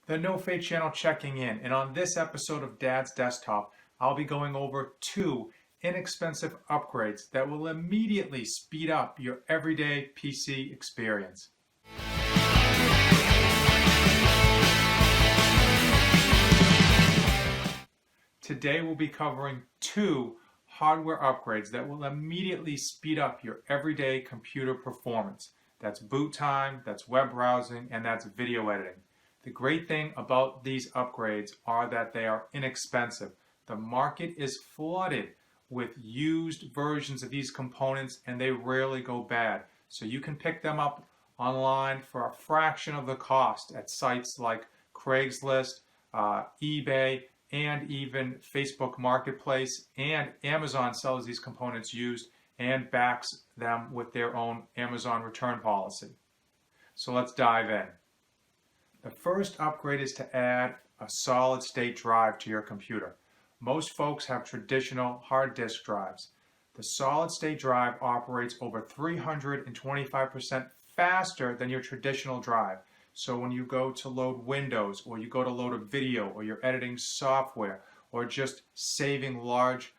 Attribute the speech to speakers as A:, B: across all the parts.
A: The No Fate channel checking in, and on this episode of Dad's Desktop, I'll be going over 2 inexpensive upgrades that will immediately speed up your everyday PC experience. Today we'll be covering 2 hardware upgrades that will immediately speed up your everyday computer performance. That's boot time, that's web browsing, and that's video editing. The great thing about these upgrades are that they are inexpensive. The market is flooded with used versions of these components and they rarely go bad. So you can pick them up online for a fraction of the cost at sites like Craigslist, eBay, and even Facebook Marketplace, and Amazon sells these components used and backs them with their own Amazon return policy. So let's dive in. The first upgrade is to add a solid state drive to your computer. Most folks have traditional hard disk drives. The solid state drive operates over 325% faster than your traditional drive. So when you go to load Windows, or you go to load a video, or you're editing software, or just saving large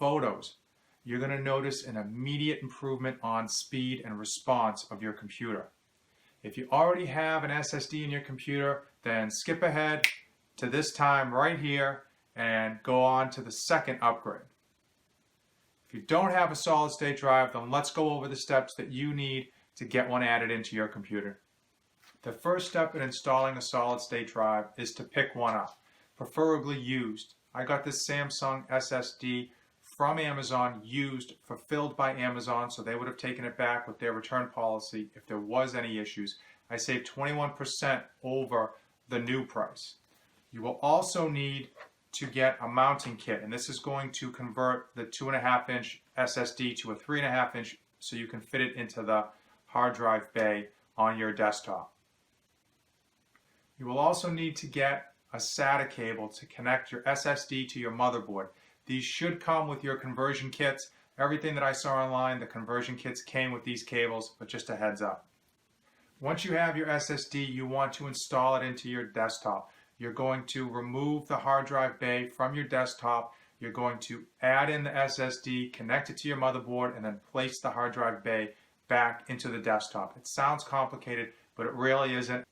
A: photos, you're going to notice an immediate improvement on speed and response of your computer. If you already have an SSD in your computer, then skip ahead to this time right here and go on to the second upgrade. If you don't have a solid state drive, then let's go over the steps that you need to get one added into your computer. The first step in installing a solid state drive is to pick one up, preferably used. I got this Samsung SSD from Amazon, used, fulfilled by Amazon, so they would have taken it back with their return policy if there was any issues. I saved 21% over the new price. You will also need to get a mounting kit, and this is going to convert the 2.5-inch SSD to a 3.5-inch so you can fit it into the hard drive bay on your desktop. You will also need to get a SATA cable to connect your SSD to your motherboard. These should come with your conversion kits. Everything that I saw online, the conversion kits came with these cables, but just a heads up. Once you have your SSD, you want to install it into your desktop. You're going to remove the hard drive bay from your desktop. You're going to add in the SSD, connect it to your motherboard, and then place the hard drive bay back into the desktop. It sounds complicated, but it really isn't.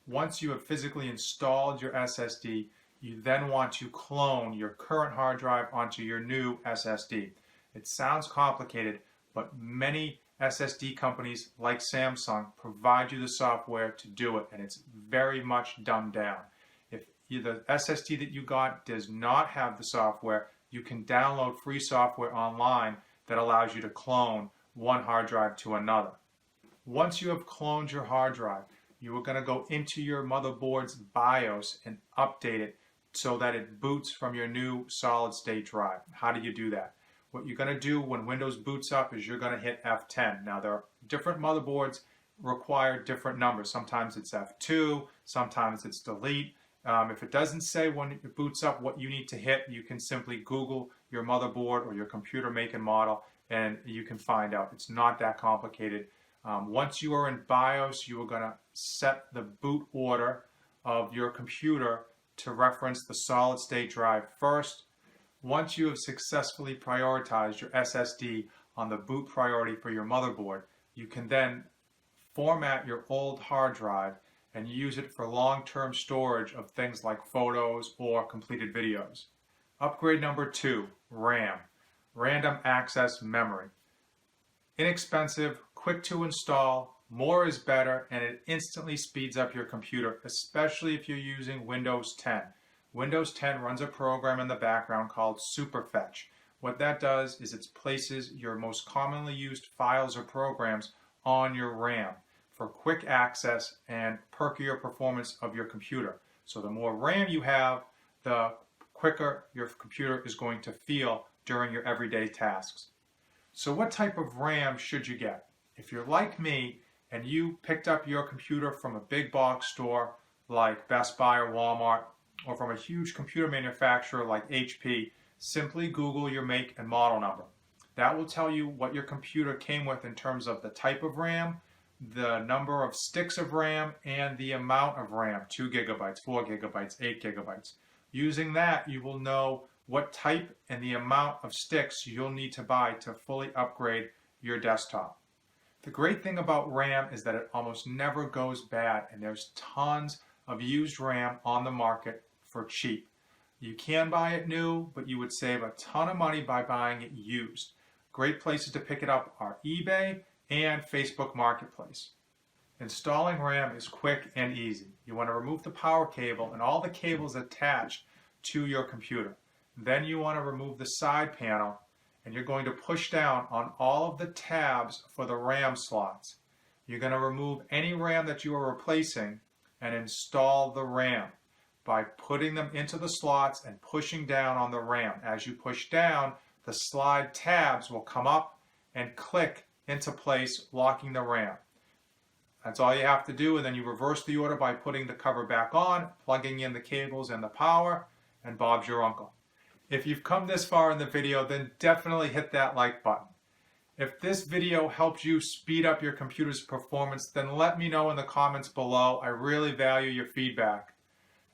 A: Once you have physically installed your SSD, you then want to clone your current hard drive onto your new SSD. It sounds complicated, but many SSD companies like Samsung provide you the software to do it, and it's very much dumbed down. If the SSD that you got does not have the software, you can download free software online that allows you to clone one hard drive to another. Once you have cloned your hard drive, you are going to go into your motherboard's BIOS and update it so that it boots from your new solid state drive. How do you do that? What you're going to do when Windows boots up is you're going to hit F10. Now there are different motherboards require different numbers. Sometimes it's F2, sometimes it's delete. If it doesn't say when it boots up what you need to hit, you can simply Google your motherboard or your computer make and model and you can find out. It's not that complicated. Once you are in BIOS, you are going to set the boot order of your computer to reference the solid state drive first. Once you have successfully prioritized your SSD on the boot priority for your motherboard, you can then format your old hard drive and use it for long-term storage of things like photos or completed videos. Upgrade number 2, RAM, Random Access Memory. Inexpensive, quick to install, more is better, and it instantly speeds up your computer, especially if you're using Windows 10. Windows 10 runs a program in the background called Superfetch. What that does is it places your most commonly used files or programs on your RAM for quick access and perkier performance of your computer. So the more RAM you have, the quicker your computer is going to feel during your everyday tasks. So what type of RAM should you get? If you're like me and you picked up your computer from a big box store like Best Buy or Walmart, or from a huge computer manufacturer like HP, simply Google your make and model number. That will tell you what your computer came with in terms of the type of RAM, the number of sticks of RAM and the amount of RAM, 2 gigabytes, 4 gigabytes, 8 gigabytes. Using that, you will know what type and the amount of sticks you'll need to buy to fully upgrade your desktop. The great thing about RAM is that it almost never goes bad, and there's tons of used RAM on the market for cheap. You can buy it new, but you would save a ton of money by buying it used. Great places to pick it up are eBay and Facebook Marketplace. Installing RAM is quick and easy. You want to remove the power cable and all the cables attached to your computer. Then you want to remove the side panel, and you're going to push down on all of the tabs for the RAM slots. You're going to remove any RAM that you are replacing and install the RAM by putting them into the slots and pushing down on the RAM. As you push down, the slide tabs will come up and click into place, locking the RAM. That's all you have to do, and then you reverse the order by putting the cover back on, plugging in the cables and the power, and Bob's your uncle. If you've come this far in the video, then definitely hit that like button. If this video helps you speed up your computer's performance, then let me know in the comments below. I really value your feedback.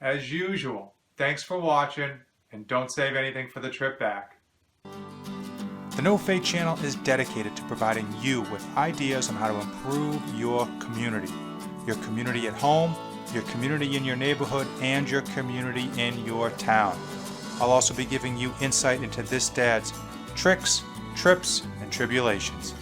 A: As usual, thanks for watching, and don't save anything for the trip back. The No Fate channel is dedicated to providing you with ideas on how to improve your community at home, your community in your neighborhood, and your community in your town. I'll also be giving you insight into this dad's tricks, trips, and tribulations.